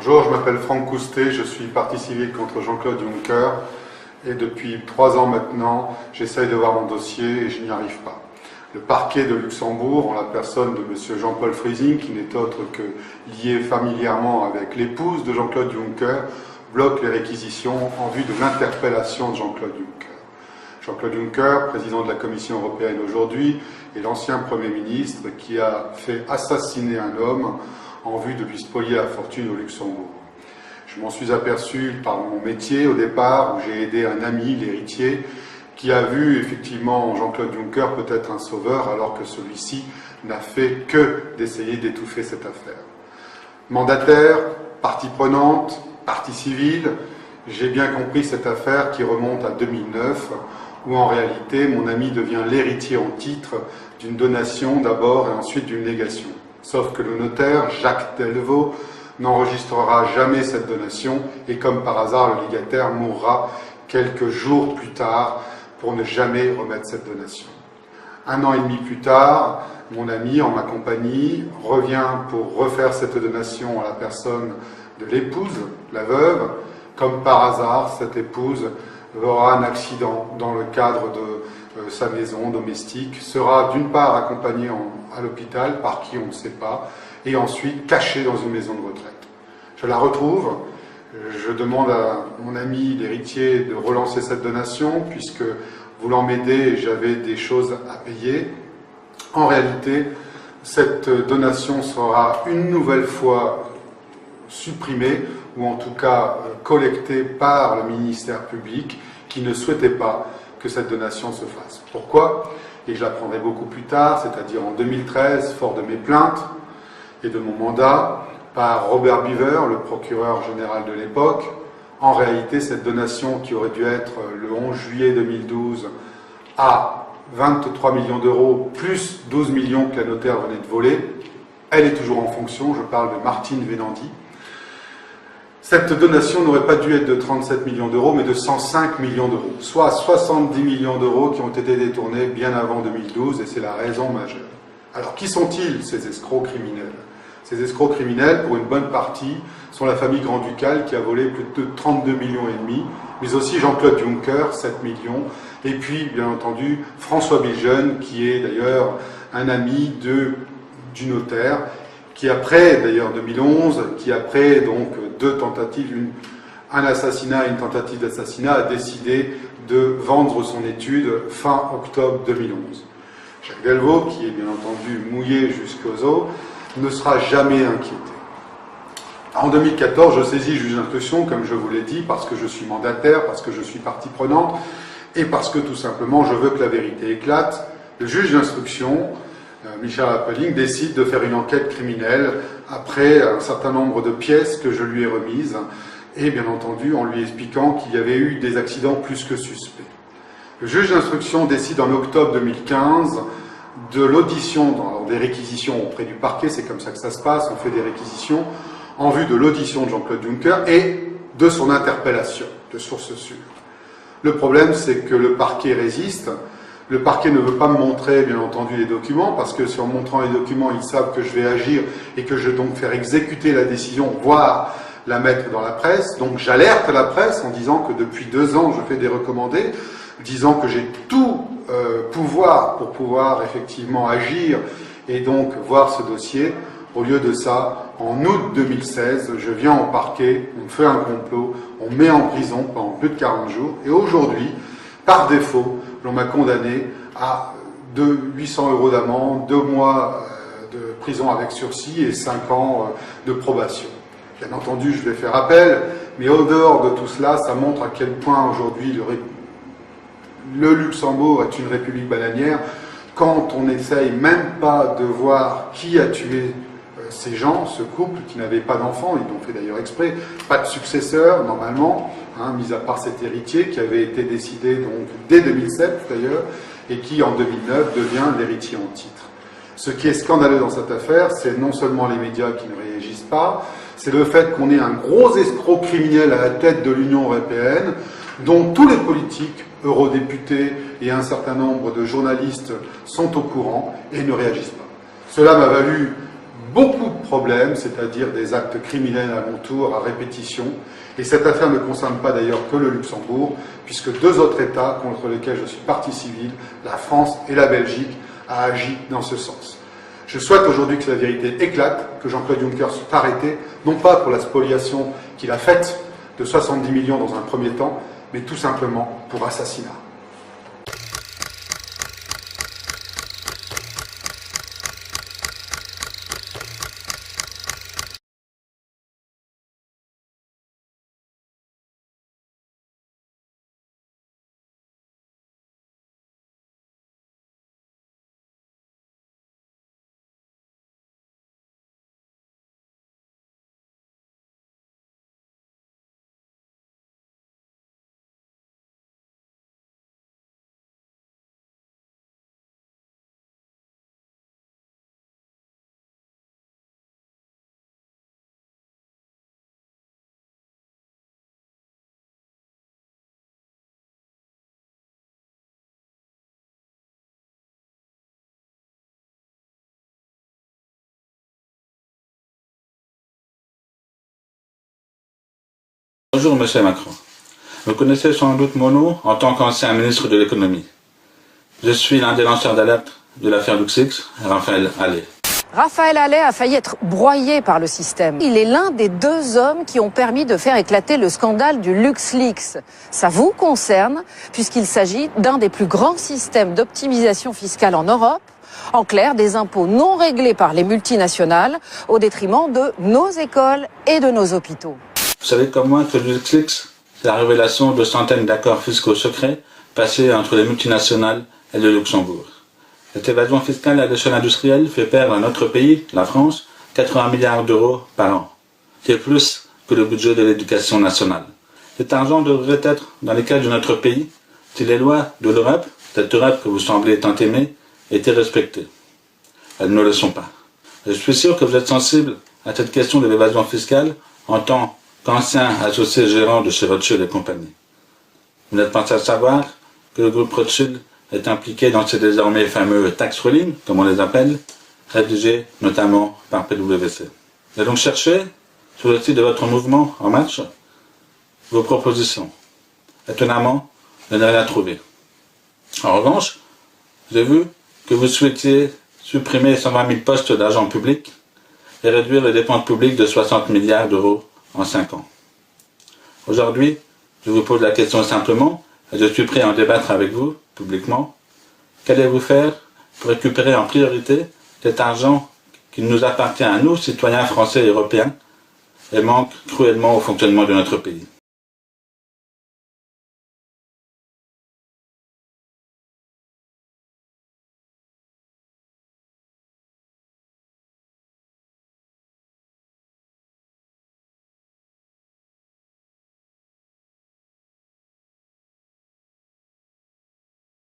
Bonjour, je m'appelle Franck Coustet, je suis partie civile contre Jean-Claude Juncker et depuis 3 ans maintenant, j'essaye de voir mon dossier et je n'y arrive pas. Le parquet de Luxembourg, en la personne de M. Jean-Paul Freising, qui n'est autre que lié familièrement avec l'épouse de Jean-Claude Juncker, bloque les réquisitions en vue de l'interpellation de Jean-Claude Juncker. Jean-Claude Juncker, président de la Commission européenne aujourd'hui, est l'ancien Premier ministre qui a fait assassiner un homme en vue de lui spolier la fortune au Luxembourg. Je m'en suis aperçu par mon métier au départ, où j'ai aidé un ami, l'héritier, qui a vu effectivement en Jean-Claude Juncker peut-être un sauveur, alors que celui-ci n'a fait que d'essayer d'étouffer cette affaire. Mandataire, partie prenante, partie civile, j'ai bien compris cette affaire qui remonte à 2009, où en réalité mon ami devient l'héritier en titre d'une donation d'abord et ensuite d'une négation. Sauf que le notaire, Jacques Delvaux, n'enregistrera jamais cette donation et comme par hasard, le légataire mourra quelques jours plus tard pour ne jamais remettre cette donation. 1 an et demi plus tard, mon ami, en ma compagnie, revient pour refaire cette donation à la personne de l'épouse, la veuve. Comme par hasard, cette épouse aura un accident dans le cadre de sa maison domestique, sera d'une part accompagnée à l'hôpital, par qui on ne sait pas, et ensuite cachée dans une maison de retraite. Je la retrouve, je demande à mon ami l'héritier de relancer cette donation, puisque voulant m'aider, j'avais des choses à payer. En réalité, cette donation sera une nouvelle fois supprimée, ou en tout cas collectée par le ministère public, qui ne souhaitait pas que cette donation se fasse. Pourquoi? Et je l'apprendrai beaucoup plus tard, c'est-à-dire en 2013, fort de mes plaintes et de mon mandat, par Robert Beaver, le procureur général de l'époque. En réalité, cette donation qui aurait dû être le 11 juillet 2012 à 23 millions d'euros, plus 12 millions que la notaire venait de voler, elle est toujours en fonction, je parle de Martine Venandi. Cette donation n'aurait pas dû être de 37 millions d'euros, mais de 105 millions d'euros, soit 70 millions d'euros qui ont été détournés bien avant 2012, et c'est la raison majeure. Alors, qui sont-ils, ces escrocs criminels? Ces escrocs criminels, pour une bonne partie, sont la famille Grand-Ducal qui a volé plus de 32 millions et demi, mais aussi Jean-Claude Juncker, 7 millions, et puis, bien entendu, François Biljeune, qui est d'ailleurs un ami du notaire, qui après, d'ailleurs 2011, qui après donc 2 tentatives, un assassinat et une tentative d'assassinat, a décidé de vendre son étude fin octobre 2011. Jacques Delvaux, qui est bien entendu mouillé jusqu'aux os, ne sera jamais inquiété. En 2014, je saisis le juge d'instruction, comme je vous l'ai dit, parce que je suis mandataire, parce que je suis partie prenante, et parce que tout simplement je veux que la vérité éclate. Le juge d'instruction, Michel Appeling, décide de faire une enquête criminelle après un certain nombre de pièces que je lui ai remises et bien entendu en lui expliquant qu'il y avait eu des accidents plus que suspects. Le juge d'instruction décide en octobre 2015 de l'audition, des réquisitions auprès du parquet, c'est comme ça que ça se passe, on fait des réquisitions en vue de l'audition de Jean-Claude Juncker et de son interpellation, de source sûre. Le problème, c'est que le parquet résiste. Le parquet ne veut pas me montrer, bien entendu, les documents, parce que si en montrant les documents, ils savent que je vais agir et que je vais donc faire exécuter la décision, voire la mettre dans la presse. Donc j'alerte la presse en disant que depuis 2 ans, je fais des recommandés, disant que j'ai tout pouvoir pour pouvoir effectivement agir et donc voir ce dossier. Au lieu de ça, en août 2016, je viens au parquet, on fait un complot, on me met en prison pendant plus de 40 jours, et aujourd'hui, par défaut, l'on m'a condamné à 800 € d'amende, 2 mois de prison avec sursis et 5 ans de probation. Bien entendu, je vais faire appel, mais au dehors de tout cela, ça montre à quel point aujourd'hui le Luxembourg est une république bananière, quand on n'essaye même pas de voir qui a tué ces gens, ce couple qui n'avait pas d'enfants, ils l'ont fait d'ailleurs exprès, pas de successeur normalement, mis à part cet héritier qui avait été décidé donc dès 2007 d'ailleurs, et qui en 2009 devient l'héritier en titre. Ce qui est scandaleux dans cette affaire, c'est non seulement les médias qui ne réagissent pas, c'est le fait qu'on ait un gros escroc criminel à la tête de l'Union européenne, dont tous les politiques, eurodéputés et un certain nombre de journalistes sont au courant et ne réagissent pas. Cela m'a valu beaucoup de problèmes, c'est-à-dire des actes criminels à mon tour, à répétition. Et cette affaire ne concerne pas d'ailleurs que le Luxembourg, puisque deux autres États contre lesquels je suis partie civile, la France et la Belgique, ont agi dans ce sens. Je souhaite aujourd'hui que la vérité éclate, que Jean-Claude Juncker soit arrêté, non pas pour la spoliation qu'il a faite de 70 millions dans un premier temps, mais tout simplement pour assassinat. Bonjour Monsieur Macron. Vous connaissez sans doute mon nom en tant qu'ancien ministre de l'économie. Je suis l'un des lanceurs d'alerte de l'affaire LuxLeaks, Raphaël Halet. Raphaël Halet a failli être broyé par le système. Il est l'un des deux hommes qui ont permis de faire éclater le scandale du LuxLeaks. Ça vous concerne, puisqu'il s'agit d'un des plus grands systèmes d'optimisation fiscale en Europe. En clair, des impôts non réglés par les multinationales au détriment de nos écoles et de nos hôpitaux. Vous savez comme moi que le LuxLeaks, c'est la révélation de centaines d'accords fiscaux secrets passés entre les multinationales et le Luxembourg. Cette évasion fiscale à l'échelle industrielle fait perdre à notre pays, la France, 80 milliards d'euros par an. C'est plus que le budget de l'éducation nationale. Cet argent devrait être dans les caisses de notre pays si les lois de l'Europe, cette Europe que vous semblez tant aimer, étaient respectées. Elles ne le sont pas. Je suis sûr que vous êtes sensible à cette question de l'évasion fiscale en tant qu'ancien associé gérant de chez Rothschild et compagnie. Vous n'êtes pas sans savoir que le groupe Rothschild est impliqué dans ces désormais fameux tax ruling, comme on les appelle, rédigés notamment par PwC. J'ai donc cherché, sur le site de votre mouvement En Marche, vos propositions. Étonnamment, je n'ai rien trouvé. En revanche, j'ai vu que vous souhaitiez supprimer 120 000 postes d'agents publics et réduire les dépenses publiques de 60 milliards d'euros en 5 ans. Aujourd'hui, je vous pose la question simplement, et je suis prêt à en débattre avec vous, publiquement. Qu'allez-vous faire pour récupérer en priorité cet argent qui nous appartient à nous, citoyens français et européens, et manque cruellement au fonctionnement de notre pays?